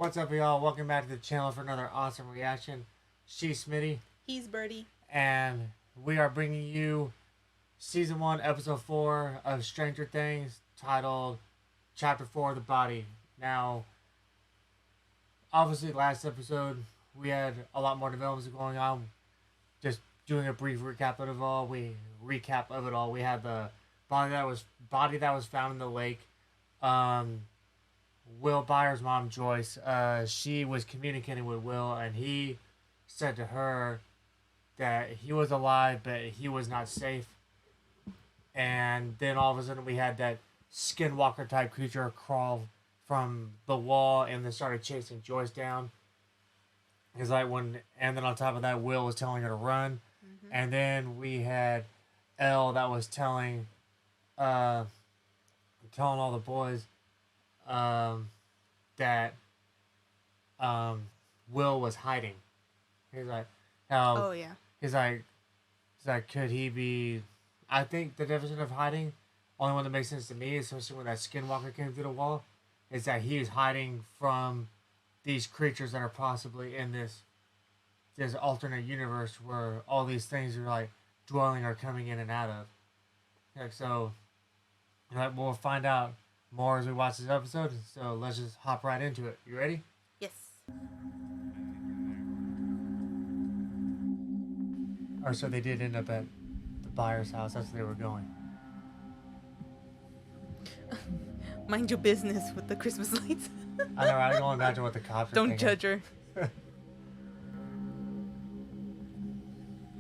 What's up, y'all? Welcome back to the channel for another awesome reaction. She's Smitty. He's Birdie. And we are bringing you Season 1, Episode 4 of Stranger Things, titled Chapter 4, The Body. Now, obviously, last episode, we had a lot more developments going on. Just doing a brief recap of it all. We had the body that was found in the lake. Will Byers' mom, Joyce, she was communicating with Will, and he said to her that he was alive, but he was not safe. And then all of a sudden we had that skinwalker type creature crawl from the wall and then started chasing Joyce down. And then on top of that, Will was telling her to run. Mm-hmm. And then we had Elle that was telling all the boys that Will was hiding. He's like, oh yeah. He's like, could he be? I think the definition of hiding, only one that makes sense to me, especially when that skinwalker came through the wall, is that he is hiding from these creatures that are possibly in this alternate universe where all these things are like dwelling or coming in and out of. Like, so, like, we'll find out more as we watch this episode. So let's just hop right into it. You ready? Yes. Or so they did end up at the Byers' house. That's where they were going. Mind your business with the Christmas lights. I know, right? I don't imagine what the cops are Don't thinking. judge her. That's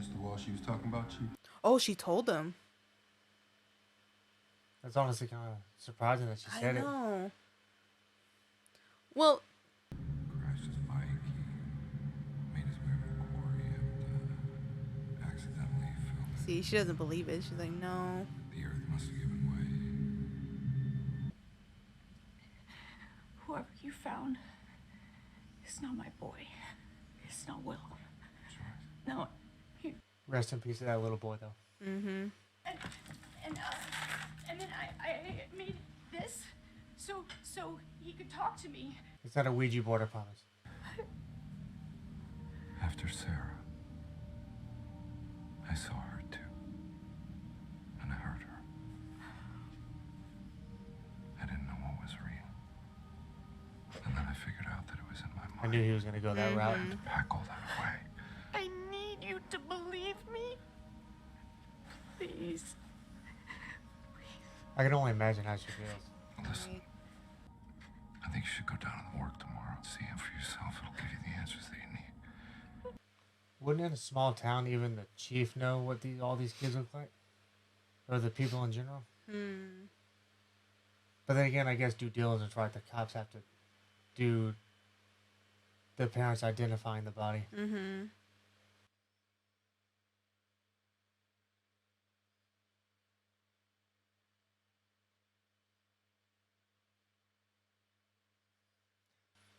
the wall she was talking about, Chief? Oh, she told him. That's honestly kind of surprising that she said I it. know. Well, Crashed his bike, he made his way over the quarry and accidentally fell. see, she doesn't believe it. She's like, no. The earth must have given way. Whoever you found is not my boy. It's not Will. No. Rest in peace to that little boy, though. Mm-hmm. And then I made this so he could talk to me. It's not a Ouija board, I promise. After Sarah, I saw her too. And I heard her. I didn't know what was real. And then I figured out that it was in my mind. I knew he was going to go that route. To pack all that away. I need you to believe me. Please. I can only imagine how she feels. Listen, I think you should go down to the morgue tomorrow and see him for yourself. It'll give you the answers that you need. Wouldn't in a small town even the chief know what all these kids look like? Or the people in general? Hmm. But then again, I guess due diligence, right? The cops have to do the parents identifying the body. Mm-hmm.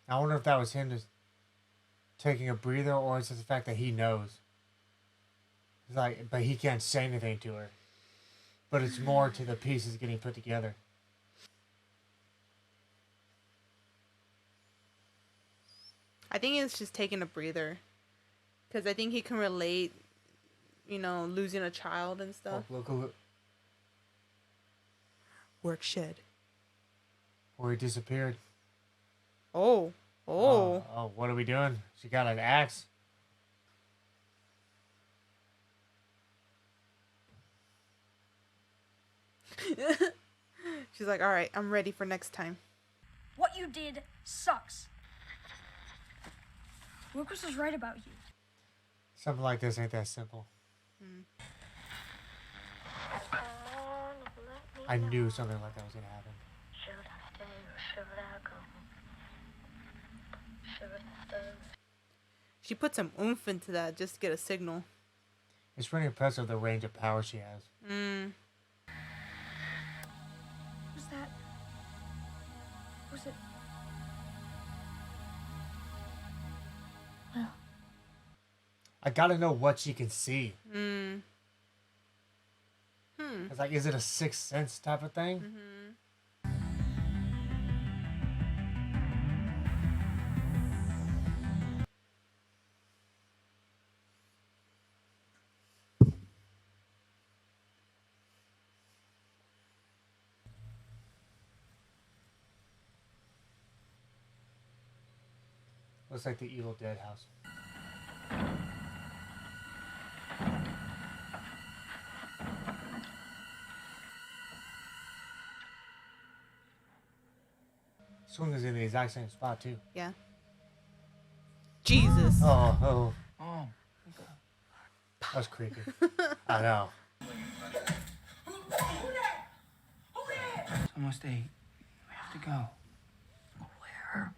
I wonder if that was him just taking a breather, or is it the fact that he knows? It's like, but he can't say anything to her. But it's more to the pieces getting put together. I think it's just taking a breather. Because I think he can relate, losing a child and stuff. Oh, look. Work shed. Or he disappeared. Oh. Oh, what are we doing? She got an axe. She's like, all right, I'm ready for next time. What you did sucks. Lucas was right about you. Something like this ain't that simple. I knew something like that was going to happen. Should I stay or should I go? Should I stay? She put some oomph into that just to get a signal. It's pretty impressive the range of power she has. Was that? Was it? Well. I gotta know what she can see. Hmm. It's like, is it a sixth sense type of thing? Mm-hmm. Looks like the Evil Dead house. Swing is in the exact same spot too. Yeah. Jesus. Oh. Oh. That's creepy. I know. It's almost 8. We have to go. Where?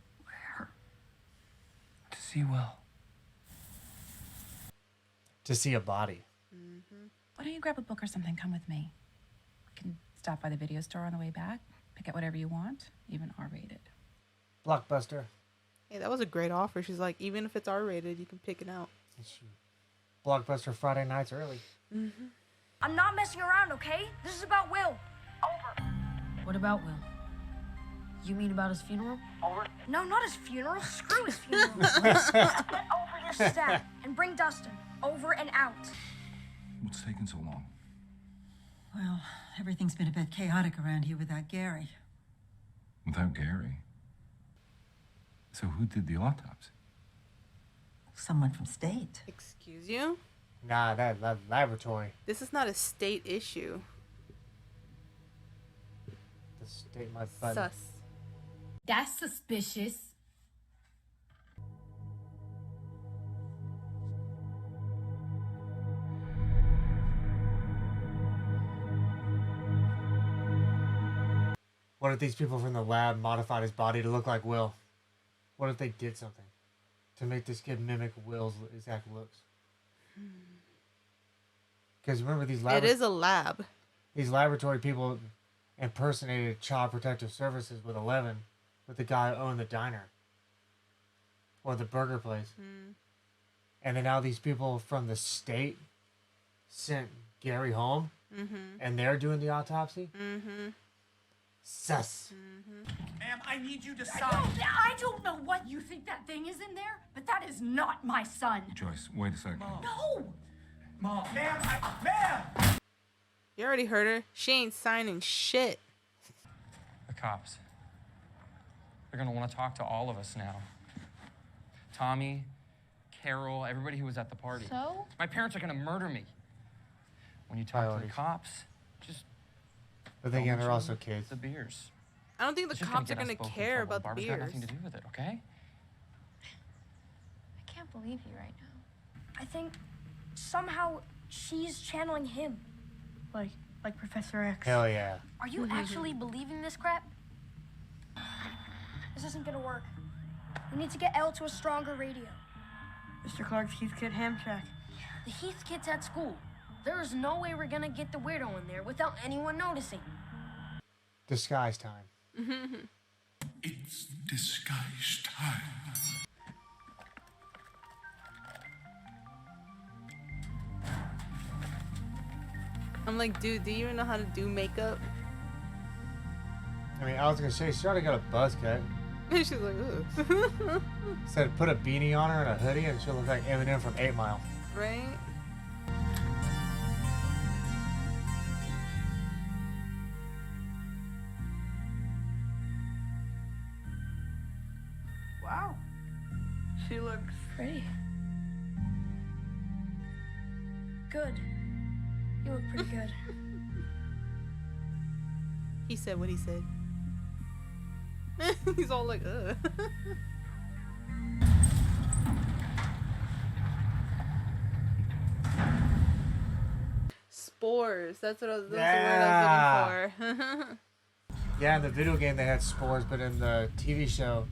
To see Will. To see a body. Why don't you grab a book or something? Come with me. We can stop by the video store on the way back. Pick out whatever you want, even R-rated. Blockbuster. Hey, that was a great offer. She's like, even if it's R-rated, you can pick it out. That's true. Blockbuster Friday nights early. I'm not messing around, okay? This is about Will. What about Will? You mean about his funeral? No, not his funeral. Screw his funeral. Get over your step and bring Dustin. Over and out. What's taking so long? Well, everything's been a bit chaotic around here without Gary. Without Gary? So who did the autopsy? Someone from state. Excuse you? Nah, that laboratory. This is not a state issue. The state my button. Sus. That's suspicious. What if these people from the lab modified his body to look like Will? What if they did something to make this kid mimic Will's exact looks? Because remember, It is a lab. these laboratory people impersonated Child Protective Services with 11, with the guy who owned the diner or the burger place. And then now these people from the state sent Gary home, and they're doing the autopsy. Sus. Ma'am, I need you to I don't know what you think that thing is in there, but that is not my son. Joyce, wait a second. No! Mom. Ma'am! You already heard her. She ain't signing shit. The cops. They're gonna want to talk to all of us now. Tommy, Carol, everybody who was at the party. So? My parents are gonna murder me. When you talk to Priorities. the cops, just But then don't again, they're also mention kids. the beers. I don't think the It's just cops are get us gonna both in care trouble. about the Barbara's got beers. nothing to do with it, okay? I can't believe you right now. I think somehow she's channeling him. Like Professor X. Hell yeah. Are you actually believing this crap? This isn't gonna work. We need to get Elle to a stronger radio. Mr. Clark's Heath Kid ham shack. The Heath kid's at school. There is no way we're gonna get the weirdo in there without anyone noticing. Disguise time. It's disguise time. I'm like, dude, do you even know how to do makeup? I mean, I was gonna say, she already got a buzz cut. She's like, ugh. Said put a beanie on her and a hoodie, and she'll look like Eminem from 8 Mile. Right? Wow. She looks Pretty. Good. You look pretty good. He said what he said. He's all like, ugh. Spores. That's what I was, that's the word I was looking for. Yeah, in the video game they had spores, but in the TV show,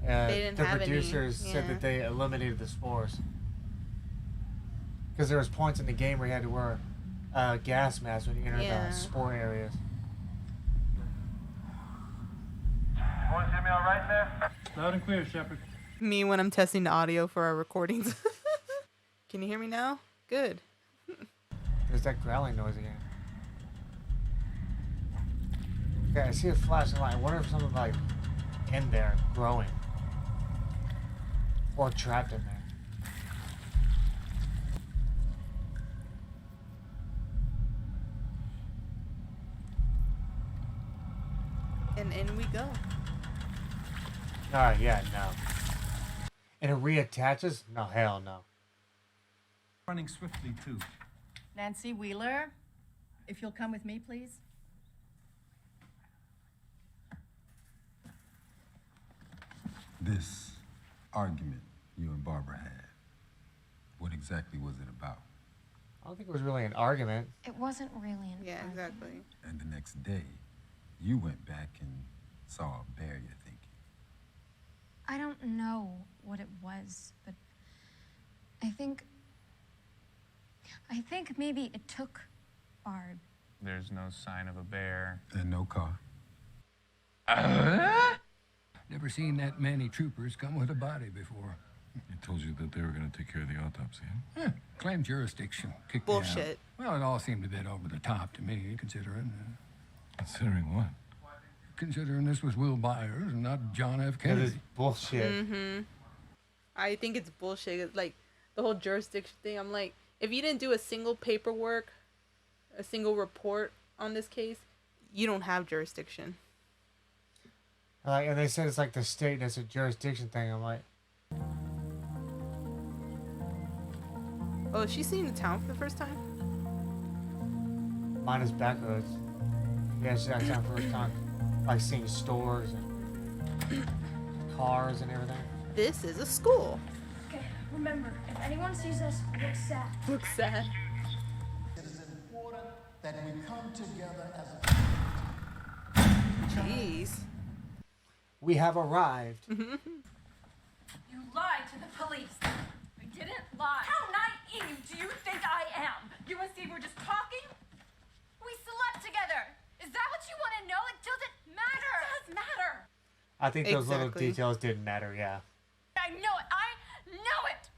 They didn't the have any, producers said yeah. that they eliminated the spores. Because there was points in the game where you had to wear a gas mask when you entered Yeah. the spore areas. Boys, hear me all right there? loud and clear, Shepard. Me when I'm testing the audio for our recordings. Can you hear me now? Good. There's that growling noise again. Okay, I see a flashing light. I wonder if something like in there growing. Or trapped in there. And in we go. Alright, yeah, no. And it reattaches? No, hell no. Running swiftly, too. Nancy Wheeler, if you'll come with me, please. This argument you and Barbara had, what exactly was it about? I don't think it was really an argument. It wasn't really an Yeah, argument. exactly. And the next day, you went back and saw a bear, you're thinking. I don't know what it was, but I think maybe it took Barb. There's no sign of a bear. And no car. Never seen that many troopers come with a body before. He told you that they were going to take care of the autopsy, huh? Yeah, claimed jurisdiction. Kicked Bullshit. Me out. Well, it all seemed a bit over the top to me, considering... Considering what? Considering this was Will Byers and not John F. Kennedy. It is bullshit. Mm-hmm. I think it's bullshit. It's like, the whole jurisdiction thing, I'm like, if you didn't do a single paperwork, a single report on this case, you don't have jurisdiction. Like, and they said it's like the state that's a jurisdiction thing. I'm like, oh, is she seeing the town for the first time? minus backroads. Yeah, she's out of town for the first time. Like seeing stores and cars and everything. This is a school. Okay, remember, if anyone sees us, look sad. Look sad. It is important that we come together as a Jeez. We have arrived. You lied to the police. I didn't lie. How naive do you think I am? You and Steve were just talking? We slept together. Is that what you want to know? It doesn't matter. It does matter. I think those little Exactly. details didn't matter, yeah. I know it. I know it.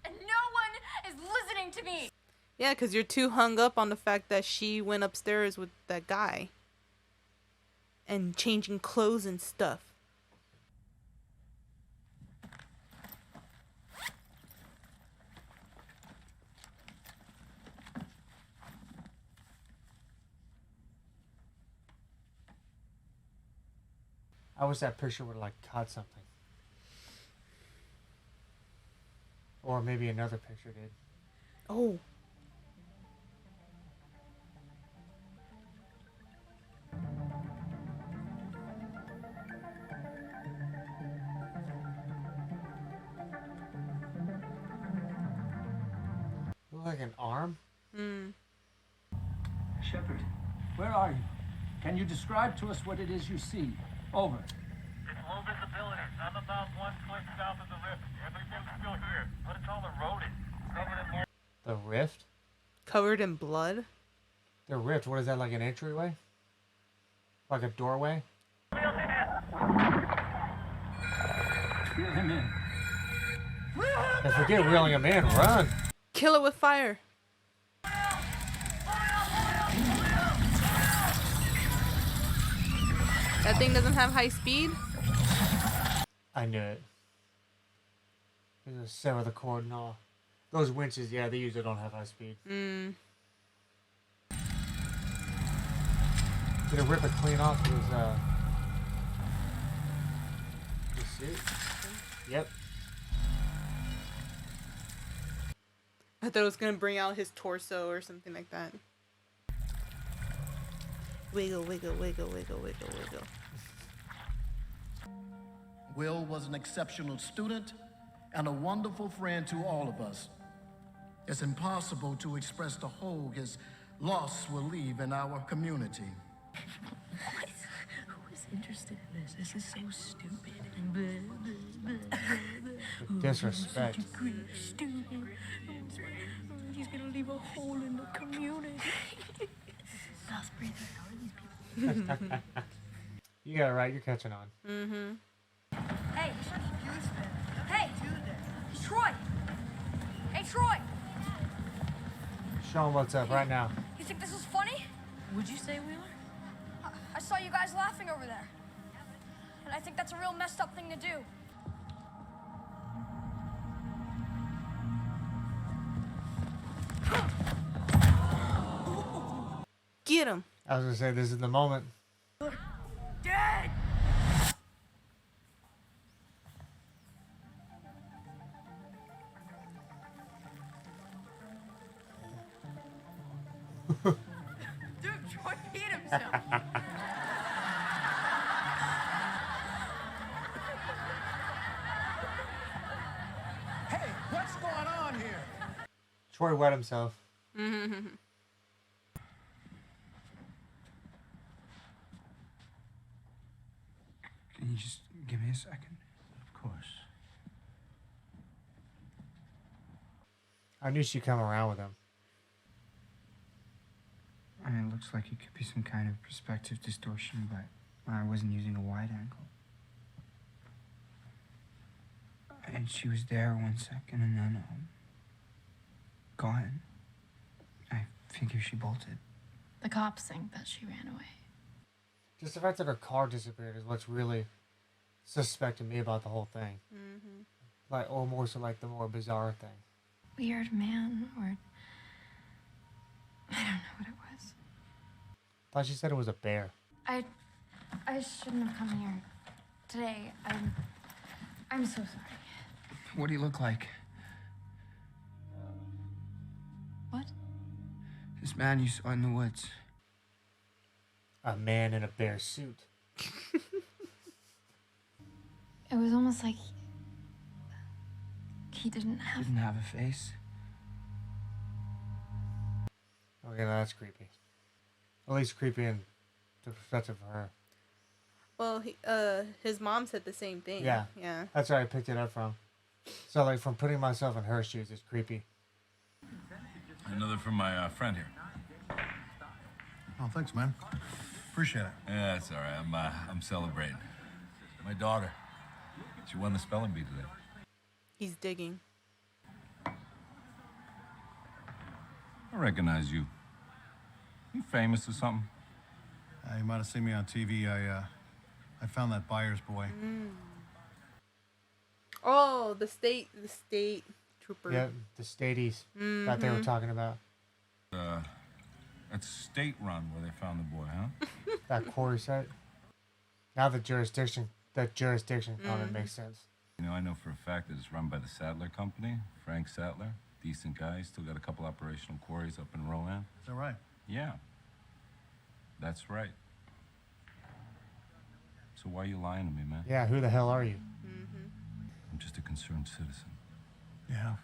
And no one is listening to me. Yeah, because you're too hung up on the fact that she went upstairs with that guy. And changing clothes and stuff. I wish that picture would have like caught something. Or maybe another picture did. Oh. Look like an arm? Hmm. Shepard, where are you? Can you describe to us what it is you see? Over. It's low visibility. I'm about 1 foot south of the rift. Everything's still here, but it's all eroded. Covered in more. The rift? Covered in blood? The rift, what is that, like an entryway? Like a doorway? Reel him in. And forget reeling him in, run! Kill it with fire. That thing doesn't have high speed? I knew it. Just sever the cord and all. Those winches, yeah, they usually don't have high speed. Mm. Did it rip it clean off his suit? Yep. I thought it was gonna bring out his torso or something like that. Wiggle, wiggle, wiggle, wiggle, wiggle, wiggle. Will was an exceptional student and a wonderful friend to all of us. It's impossible to express the hole his loss will leave in our community. Who is interested in this? This is so stupid. Disrespect. Stupid. He's gonna leave a hole in the community. Stop breathing. How are these people? You got it right, you're catching on. Mm-hmm. Hey, hey, Troy. Hey, Troy. Show him what's up right now. You think this is funny? Would you say, Wheeler? I saw you guys laughing over there. And I think that's a real messed up thing to do. Get him. I was gonna say, this is the moment. Dead! too. Hey, what's going on here? Troy wet himself. Mm-hmm. Can you just give me a second? Of course. I knew she'd come around with him. I mean, it looks like it could be some kind of perspective distortion, but I wasn't using a wide angle. And she was there 1 second and then, gone. I figure she bolted. The cops think that she ran away. Just the fact that her car disappeared is what's really suspect to me about the whole thing. Mm-hmm. Like, or more so like the more bizarre thing. Weird man, or I don't know what it was. Thought she said it was a bear. I shouldn't have come here today. I'm so sorry. What do you look like? What? This man you saw in the woods. A man in a bear suit. It was almost like he didn't have a face. Okay, now that's creepy. At least creepy in the perspective of her. Well, his mom said the same thing. Yeah. Yeah. That's where I picked it up from. So, like, from putting myself in her shoes, it's creepy. Another from my friend here. Oh, thanks, man. Appreciate it. Yeah, it's all right. I'm celebrating. My daughter. She won the spelling bee today. He's digging. I recognize you. You famous or something? You might have seen me on TV. I found that buyer's boy. Mm. Oh, the state trooper. Yeah, the stadies that they were talking about. It's State Run where they found the boy, huh? That quarry site. Now the jurisdiction on it makes sense. You know, I know for a fact that it's run by the Sattler Company. Frank Sattler, decent guy. He's still got a couple operational quarries up in Rowan. Is that right? Yeah, that's right. So why are you lying to me, man? Yeah, who the hell are you? I'm just a concerned citizen. Yeah.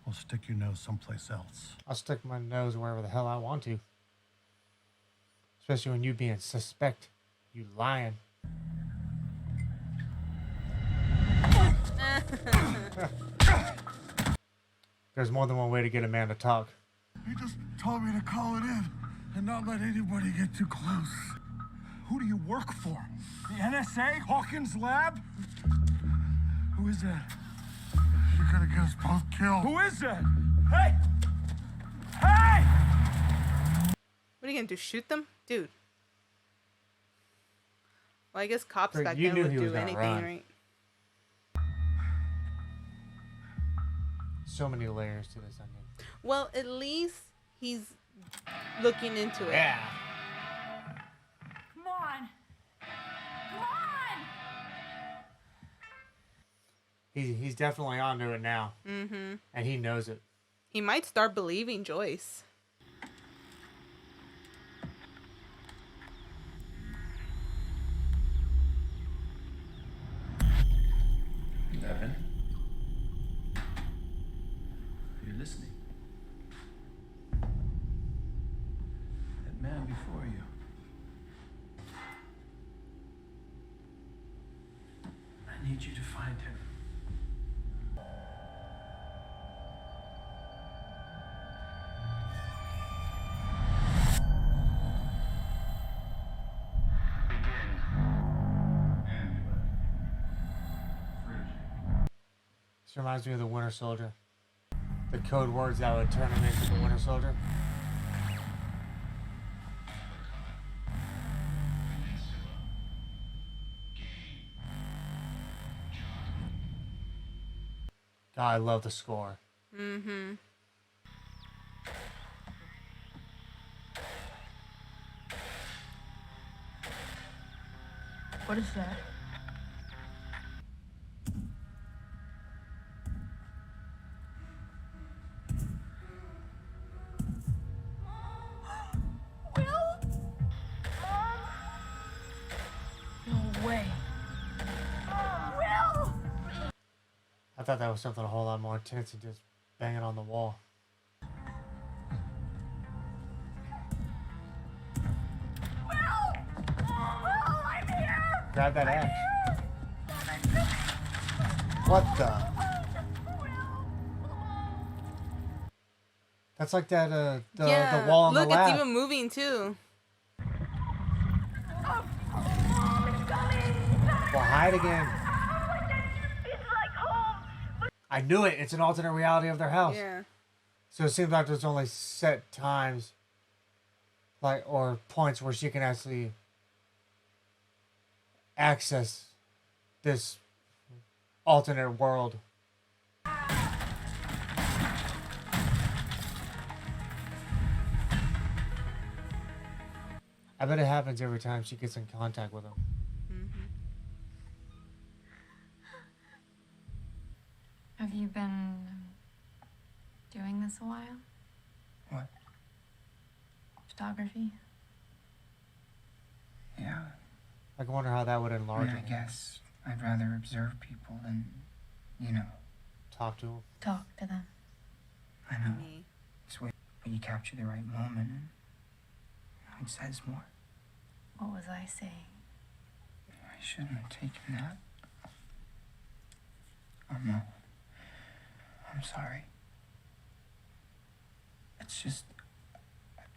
Well, stick your nose someplace else. I'll stick my nose wherever the hell I want to. Especially when you being suspect. You lying. There's more than one way to get a man to talk. He just told me to call it in and not let anybody get too close. Who do you work for? The NSA? Hawkins Lab? Who is that? You're gonna get us both killed. Who is that? Hey! Hey! What are you gonna do? Shoot them, dude? Well, I guess cops But back you then knew would he was do gonna anything, run. right? So many layers to this onion. Well, at least he's looking into it. Yeah. Come on. Come on. He's definitely onto it now. Mm-hmm. And he knows it. He might start believing Joyce. Evan? You're listening. That man before you. I need you to find him. This reminds me of the Winter Soldier. The code words that would turn him into the Winter Soldier. God, I love the score. Mm-hmm. What is that? I thought that was something a whole lot more intense than just banging on the wall. I'm here! Grab that axe. What the? That's like that, the wall on look, the lab. it's even moving too. Well, hide again. I knew it. It's an alternate reality of their house. Yeah. So it seems like there's only set times, like, or points where she can actually access this alternate world. I bet it happens every time she gets in contact with him. Have you been doing this a while? What? Photography? Yeah. I wonder how that would I enlarge mean, I him. guess I'd rather observe people than, you know. Talk to him. Talk to them. I know. It's when you capture the right moment and it says more. What was I saying? I shouldn't have taken that. Oh no. I'm sorry. It's just...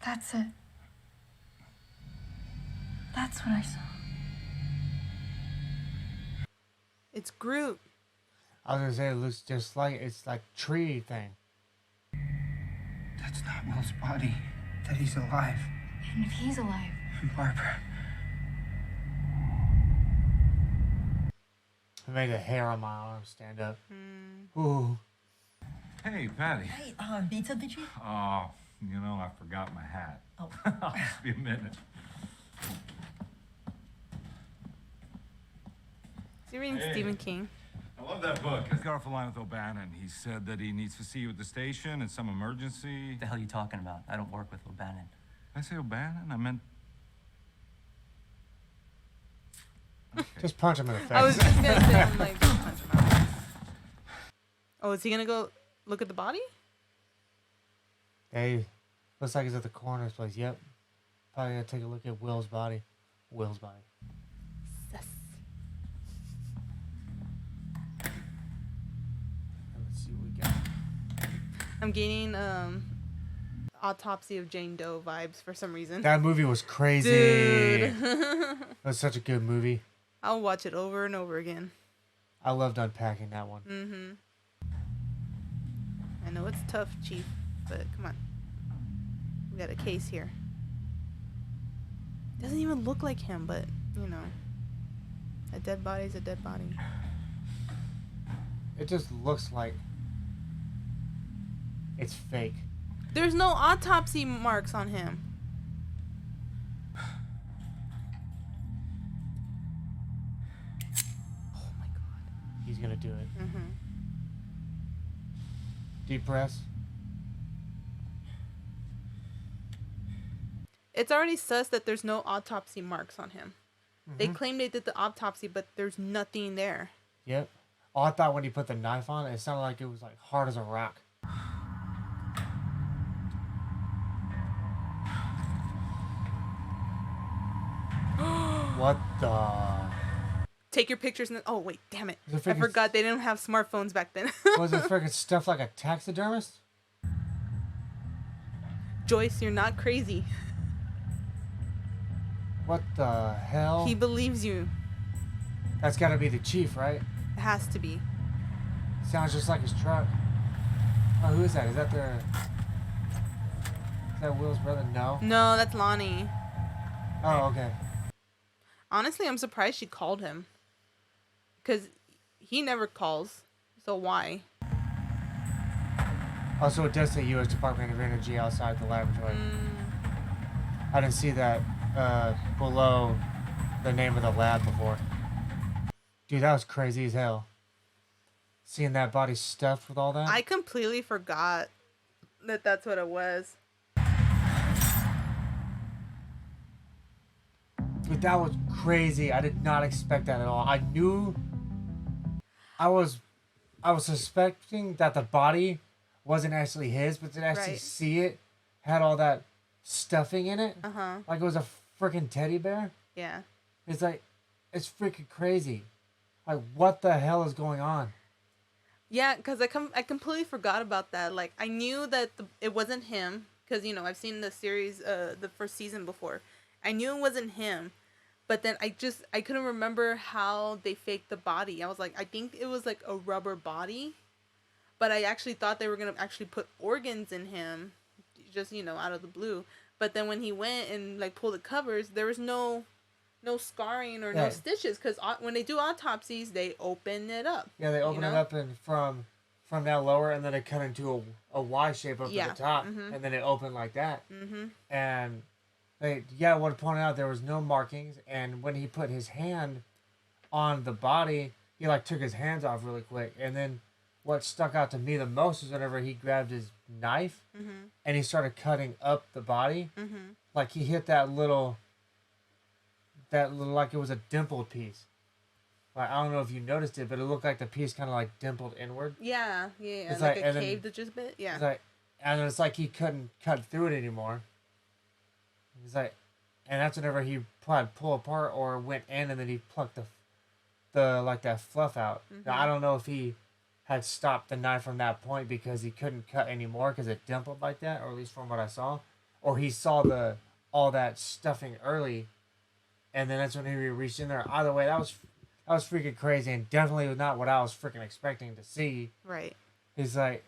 That's it. That's what I saw. It's Groot. I was gonna say it looks just like it's like tree thing. That's not Will's body. That he's alive. And if he's alive, Barbara. It made the hair on my arm stand up. Ooh. Hey, Patty. Hey, need something, Chief? Oh, you know, I forgot my hat. Oh. I'll just be a minute. Is he reading Hey. Stephen King? I love that book. I got off the line with O'Bannon. He said that he needs to see you at the station in some emergency. What the hell are you talking about? I don't work with O'Bannon. Did I say O'Bannon? I meant... Just punch him in the face. I was just gonna say, I'm like, don't punch him out. Oh, is he gonna go look at the body? Hey, looks like he's at the coroner's place. Yep. Probably gonna take a look at Will's body. Will's body. Yes. Let's see what we got. I'm gaining Autopsy of Jane Doe vibes for some reason. That movie was crazy. Dude. It was such a good movie. I'll watch it over and over again. I loved unpacking that one. I know it's tough, Chief, but come on. We got a case here. Doesn't even look like him, but, you know. A dead body's a dead body. It just looks like it's fake. There's no autopsy marks on him. He's gonna do it. Deep breaths. It's already sus that there's no autopsy marks on him. They Mhm. claim they did the autopsy, but there's nothing there. Yep. Oh, I thought when he put the knife on it, it sounded like it was like hard as a rock. What the? Take your pictures and oh wait, damn it! The I freaking- forgot they didn't have smartphones back then. Was it freaking stuff like a taxidermist? Joyce, you're not crazy. What the hell? He believes you. That's gotta be the chief, right? It has to be. Sounds just like his truck. Oh, who is that? Is that their... Is that Will's brother? No. No, that's Lonnie. Oh, okay. Honestly, I'm surprised she called him. Because he never calls. So why? Also, it does say U.S. Department of Energy outside the laboratory. I didn't see that below the name of the lab before. Dude, that was crazy as hell. Seeing that body stuffed with all that. I completely forgot that that's what it was. Dude, that was crazy. I did not expect that at all. I knew... I was I was suspecting that the body wasn't actually his, but to actually Right. see it had all that stuffing in it. Uh-huh. Like it was a freaking teddy bear. Yeah. It's like, it's freaking crazy. Like, what the hell is going on? Yeah, because I completely forgot about that. Like, I knew that it wasn't him, because, you know, I've seen the series, the first season before. I knew it wasn't him, but then I couldn't remember how they faked the body. I was like, I think it was like a rubber body, but I actually thought they were going to actually put organs in him, just, you know, out of the blue. But then when he went and, like, pulled the covers, there was no scarring or no Yeah. stitches, because when they do autopsies, they open it up. Yeah, they open you it know? up and from down lower, and then it cut into a Y shape up Yeah. at the top, Mhm. and then it opened like that. Mhm. And I want to point out there was no markings, and when he put his hand on the body, he like took his hands off really quick, and then what stuck out to me the most is whenever he grabbed his knife Mhm. and he started cutting up the body, Mhm. like he hit that little like it was a dimpled piece. Like, I don't know if you noticed it, but it looked like the piece kind of like dimpled inward. Yeah, yeah, It's like like- a and then- cave that just bit. Yeah. It's like, and it's like he couldn't cut through it anymore. He's like, and that's whenever he probably pull apart or went in, and then he plucked the like that fluff out. Now, I Mhm. don't know if he had stopped the knife from that point because he couldn't cut anymore because it dimpled like that, or at least from what I saw, or he saw all that stuffing early, and then that's when he reached in there. Either way, that was freaking crazy, and definitely not what I was freaking expecting to see. Right. He's like,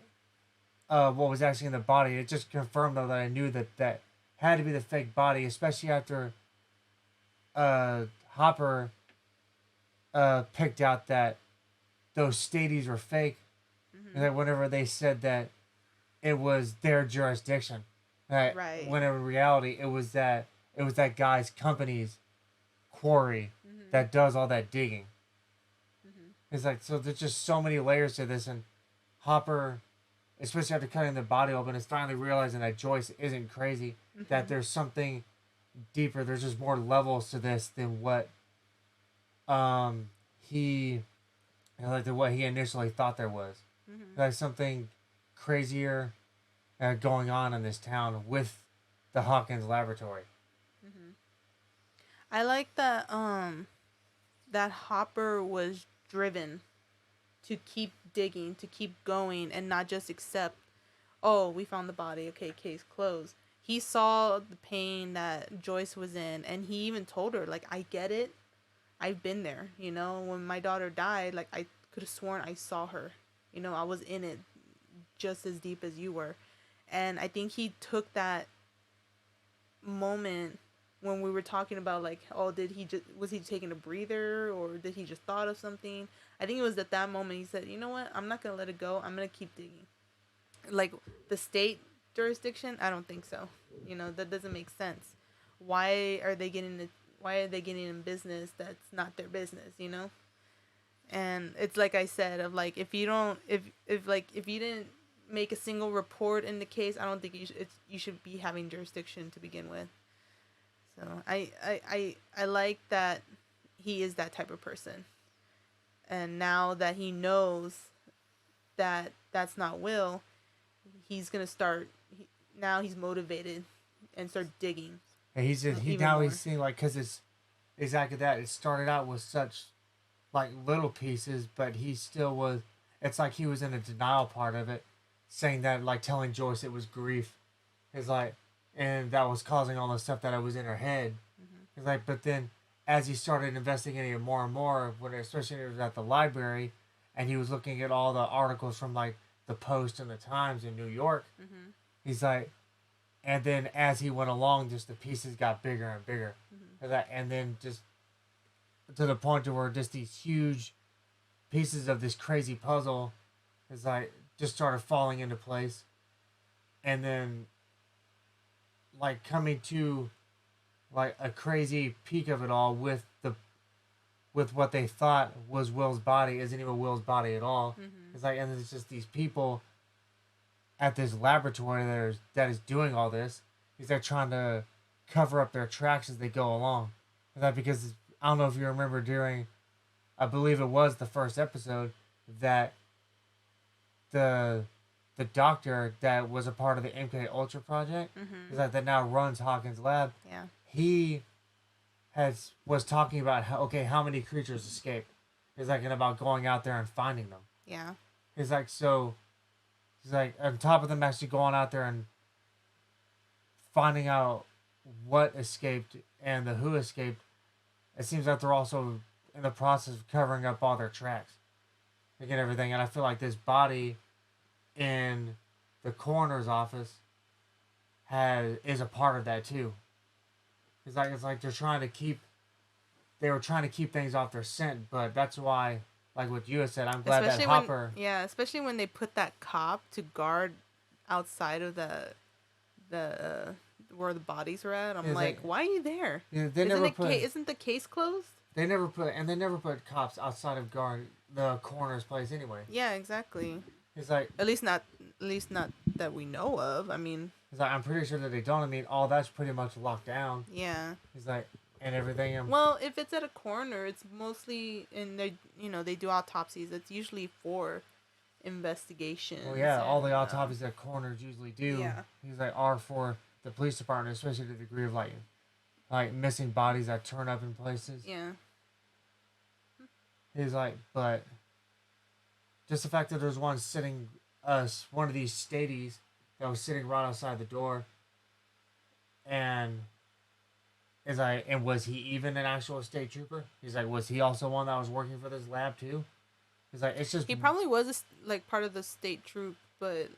what was actually in the body. It just confirmed though that I knew that had to be the fake body, especially after Hopper picked out that those stadies were fake. And that whenever they said that it was their jurisdiction, that Right. when in reality it was that guy's company's quarry that does all that digging. It's like, so there's just so many layers to this, and Hopper, especially after cutting the body open, is finally realizing that Joyce isn't crazy, that there's something deeper, there's just more levels to this than what he than what he initially thought there was. There's something crazier going on in this town with the Hawkins laboratory. I like that that Hopper was driven to keep digging, to keep going, and not just accept, oh, we found the body, okay, case closed. He saw the pain that Joyce was in, and he even told her, like, I get it. I've been there, you know, when my daughter died, like, I could have sworn I saw her. You know, I was in it just as deep as you were. And I think he took that moment when we were talking about, like, oh, was he taking a breather, or did he just thought of something? I think it was at that moment he said, you know what, I'm not going to let it go. I'm going to keep digging. Like, the state jurisdiction, I don't think so. You know, that doesn't make sense. Why are they getting in business that's not their business, you know? And it's like I said, of like, if you didn't make a single report in the case, I don't think you should be having jurisdiction to begin with. So I like that he is that type of person. And now that he knows that that's not Will, he's gonna start. Now he's motivated and start digging. And he's seeing, like, because it's exactly that. It started out with such like little pieces, but he still was. It's like he was in a denial part of it, saying that, like, telling Joyce it was grief. It's like, and that was causing all the stuff that was in her head. It's like, but then as he started investigating it more and more, especially when he was at the library, and he was looking at all the articles from, like, the Post and the Times in New York, he's like, and then as he went along, just the pieces got bigger and bigger, and then just to the point to where just these huge pieces of this crazy puzzle is like just started falling into place, and then like coming to like a crazy peak of it all with what they thought was Will's body isn't even Will's body at all. It's like, and it's just these people at this laboratory that is doing all this. They're trying to cover up their tracks as they go along. Is that because I don't know if you remember during, I believe it was the first episode, that the doctor that was a part of the MK Ultra project, is that now runs Hawkins' lab. Yeah. He was talking about how many creatures escaped. He's like, and about going out there and finding them. Yeah. He's like, on top of them actually going out there and finding out what escaped and the who escaped, it seems like they're also in the process of covering up all their tracks. Like and everything. And I feel like this body in the coroner's office is a part of that too. It's like they were trying to keep things off their scent, but that's why, like what you had said, I'm glad that Hopper. Especially when they put that cop to guard outside of the where the bodies were at. I'm like, why are you there? Yeah, isn't the case closed? They never put cops outside of guard the coroner's place anyway. Yeah, exactly. It's like at least not that we know of. I mean, it's like I'm pretty sure that they don't. I mean, all that's pretty much locked down. Yeah. It's like and everything. Well, if it's at a coroner, it's mostly they do autopsies. It's usually for investigation. Well, yeah, all the autopsies that coroners usually do. Yeah. He's like are for the police department, especially to the degree of like missing bodies that turn up in places. Yeah. He's like, but just the fact that there's one of these stadies that was sitting right outside the door, and is like, and was he even an actual state trooper? He's like, was he also one that was working for this lab too? He's like, it's just he probably was like part of the state troop, but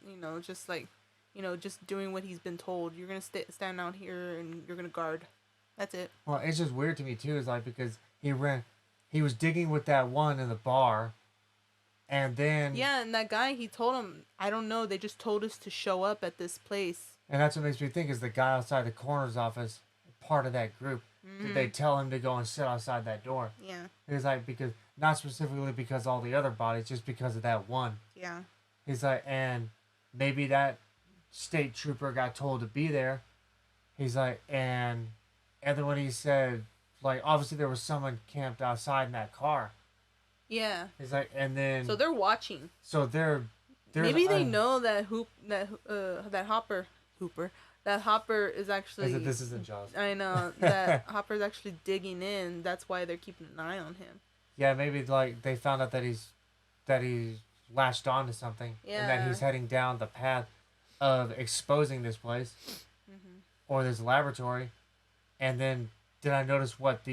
just doing what he's been told. You're gonna stand out here and you're gonna guard. That's it. Well, it's just weird to me too. Is like because he was digging with that one in the bar, and then yeah, and that guy, he told him, I don't know, they just told us to show up at this place. And that's what makes me think is the guy outside the coroner's office part of that group. Did they tell him to go and sit outside that door? Yeah. He's like, because not specifically because all the other bodies, just because of that one. Yeah. He's like, and maybe that state trooper got told to be there. He's like, and then when he said, like, obviously there was someone camped outside in that car. Yeah. He's like, and then so they're watching. So they're maybe they know that Hopper is actually. This isn't Jaws. I know that Hopper's actually digging in. That's why they're keeping an eye on him. Yeah, maybe like they found out that he's latched on to something, and that he's heading down the path of exposing this place or this laboratory. And then did I notice what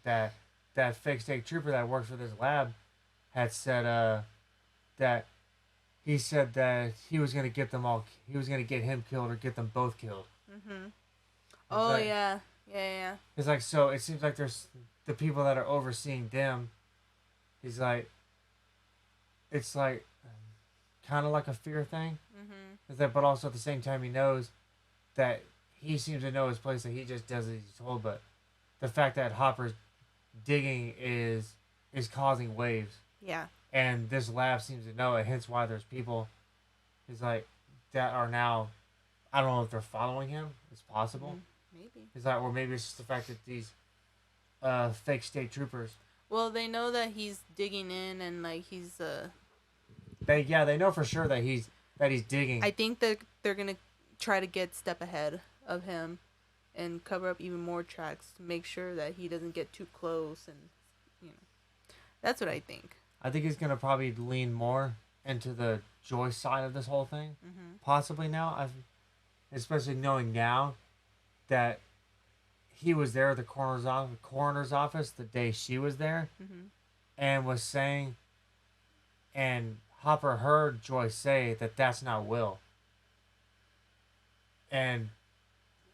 that fake state trooper that worked for this lab had said that he said that he was gonna get them all. He was gonna get him killed or get them both killed. Oh like, yeah. It's like so. It seems like there's the people that are overseeing them. He's like, it's like, kind of like a fear thing. Is that, but also at the same time he knows that he seems to know his place that he just does as he's told. But the fact that Hopper's digging is causing waves. Yeah. And this lab seems to know it, hence why there's people, he's like, that are now, I don't know if they're following him. It's possible. Maybe. He's like, or maybe it's just the fact that these fake state troopers. Well, they know that he's digging in and like he's They know for sure that he's digging. I think that they're gonna try to get step ahead of him, and cover up even more tracks to make sure that he doesn't get too close, and that's what I think. I think he's gonna probably lean more into the Joyce side of this whole thing, possibly now. Especially knowing now that he was there at the coroner's office the day she was there, and was saying, and Hopper heard Joyce say that that's not Will. And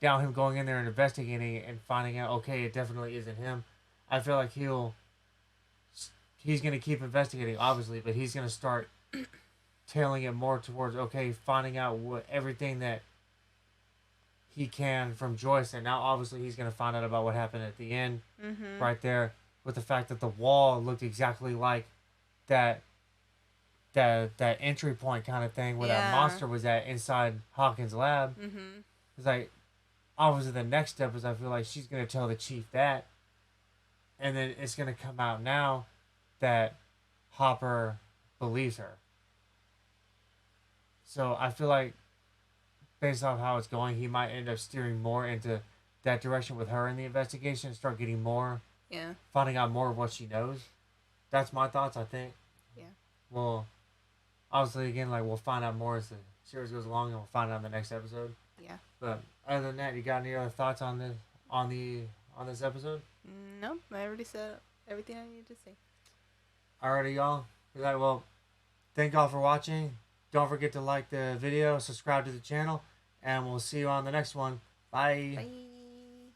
now him going in there and investigating it and finding out, okay, it definitely isn't him. I feel like he's going to keep investigating, obviously, but he's going to start tailing it more towards, okay, finding out everything that he can from Joyce. And now, obviously, he's going to find out about what happened at the end, right there, with the fact that the wall looked exactly like that entry point kind of thing where that monster was at inside Hawkins' lab. It's like, obviously, the next step is I feel like she's going to tell the chief that, and then it's going to come out now that Hopper believes her. So I feel like, based off how it's going, he might end up steering more into that direction with her in the investigation and start getting more, finding out more of what she knows. That's my thoughts, I think. Yeah. Well, obviously, again, like, we'll find out more as the series goes along, and we'll find out in the next episode. Yeah. But other than that, you got any other thoughts on this episode? No, I already said everything I needed to say. Alrighty, y'all. Well, thank y'all for watching. Don't forget to like the video, subscribe to the channel, and we'll see you on the next one. Bye. Bye.